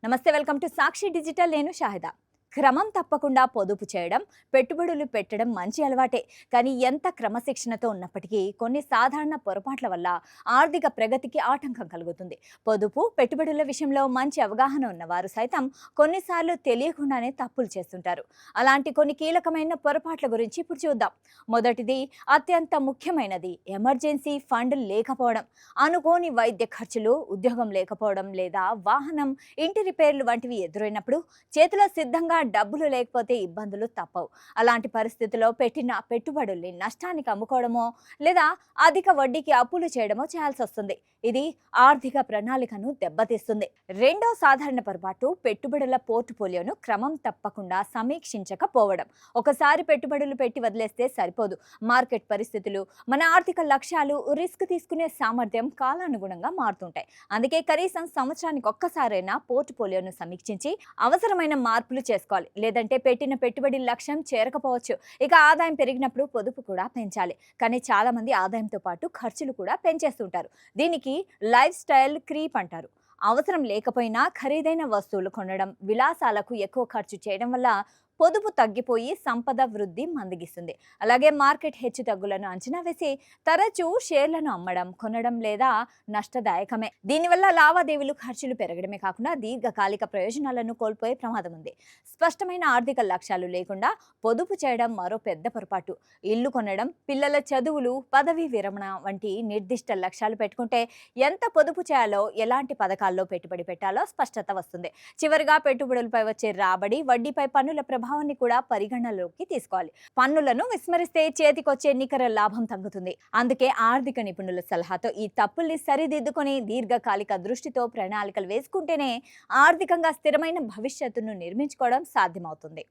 నమస్తే, welcome to Sakshi digital. నేను షాహిదా. క్రమం తప్పకుండా పొదుపు చేయడం, పెట్టుబడులు పెట్టడం మంచి అలవాటే. కానీ ఎంత క్రమశిక్షణతో ఉన్నప్పటికీ కొన్ని సాధారణ పొరపాట్ల వల్ల ఆర్థిక ప్రగతికి ఆటంకం కలుగుతుంది. పొదుపు, పెట్టుబడుల విషయంలో మంచి అవగాహన ఉన్నవారు సైతం కొన్నిసార్లు తెలియకుండానే తప్పులు చేస్తుంటారు. అలాంటి కొన్ని కీలకమైన పొరపాట్ల గురించి ఇప్పుడు చూద్దాం. మొదటిది, అత్యంత ముఖ్యమైనది, ఎమర్జెన్సీ ఫండ్ లేకపోవడం. అనుకోని వైద్య ఖర్చులు, ఉద్యోగం లేకపోవడం లేదా వాహనం, ఇంటి రిపేర్లు వంటివి ఎదురైనప్పుడు చేతిలో సిద్ధంగా డబ్బులు లేకపోతే ఇబ్బందులు తప్పవు. అలాంటి పరిస్థితిలో పెట్టిన పెట్టుబడుల్ని నష్టానికి అమ్ముకోవడమో లేదా అధిక వడ్డీకి అప్పులు చేయడమో చేయాల్సి వస్తుంది. ఇది ఆర్థిక ప్రణాళికను దెబ్బతీస్తుంది. రెండో సాధారణ పొరపాటు, పెట్టుబడుల పోర్ట్ఫోలియోను క్రమం తప్పకుండా సమీక్షించకపోవడం. ఒకసారి పెట్టుబడులు పెట్టి వదిలేస్తే సరిపోదు. మార్కెట్ పరిస్థితులు, మన ఆర్థిక లక్ష్యాలు, రిస్క్ తీసుకునే సామర్థ్యం కాలానుగుణంగా మారుతుంటాయి. అందుకే కనీసం సంవత్సరానికి ఒక్కసారైనా పోర్ట్ఫోలియోను సమీక్షించి అవసరమైన మార్పులు చేసుకోవాలి. లేదంటే పెట్టిన పెట్టుబడి లక్ష్యం చేరకపోవచ్చు. ఇక ఆదాయం పెరిగినప్పుడు పొదుపు కూడా పెంచాలి. కానీ చాలా మంది ఆదాయంతో పాటు ఖర్చులు కూడా పెంచేస్తుంటారు. దీనికి లైఫ్ స్టైల్ క్రీప్ అంటారు. అవసరం లేకపోయినా ఖరీదైన వస్తువులు కొనడం, విలాసాలకు ఎక్కువ ఖర్చు చేయడం వల్ల పొదుపు తగ్గిపోయి సంపద వృద్ధి మందగిస్తుంది. అలాగే మార్కెట్ హెచ్చు తగ్గులను అంచనా వేసి తరచూ షేర్లను అమ్మడం, కొనడం లేదా నష్టదాయకమే. దీనివల్ల లావాదేవీలు, ఖర్చులు పెరగడమే కాకుండా దీర్ఘకాలిక ప్రయోజనాలను కోల్పోయే ప్రమాదం ఉంది. స్పష్టమైన ఆర్థిక లక్ష్యాలు లేకుండా పొదుపు చేయడం మరో పెద్ద పొరపాటు. ఇల్లు కొనడం, పిల్లల చదువులు, పదవీ విరమణ వంటి నిర్దిష్ట లక్ష్యాలు పెట్టుకుంటే ఎంత పొదుపు చేయాలో, ఎలాంటి పథకాల్లో పెట్టుబడి పెట్టాలో స్పష్టత వస్తుంది. చివరిగా పెట్టుబడులపై వచ్చే రాబడి, వడ్డీపై పన్నుల ప్రభావాన్ని కూడా పరిగణనలోకి తీసుకోవాలి. పన్నులను విస్మరిస్తే చేతికొచ్చే నికర లాభం తగ్గుతుంది. అందుకే ఆర్థిక నిపుణుల సలహాతో ఈ తప్పుల్ని సరిదిద్దుకొని దీర్ఘకాలిక దృష్టితో ప్రణాళికలు వేసుకుంటేనే ఆర్థికంగా స్థిరమైన భవిష్యత్తును నిర్మించుకోవడం సాధ్యమవుతుంది.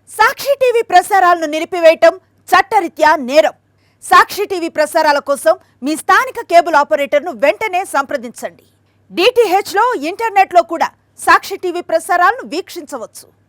సాక్షి టీవీ ప్రసారాలను నిలిపివేయటం చట్టరీత్యా నేరం. సాక్షి టీవీ ప్రసారాల కోసం మీ స్థానిక కేబుల్ ఆపరేటర్ను వెంటనే సంప్రదించండి. DTHలో, ఇంటర్నెట్లో కూడా సాక్షి టీవీ ప్రసారాలను వీక్షించవచ్చు.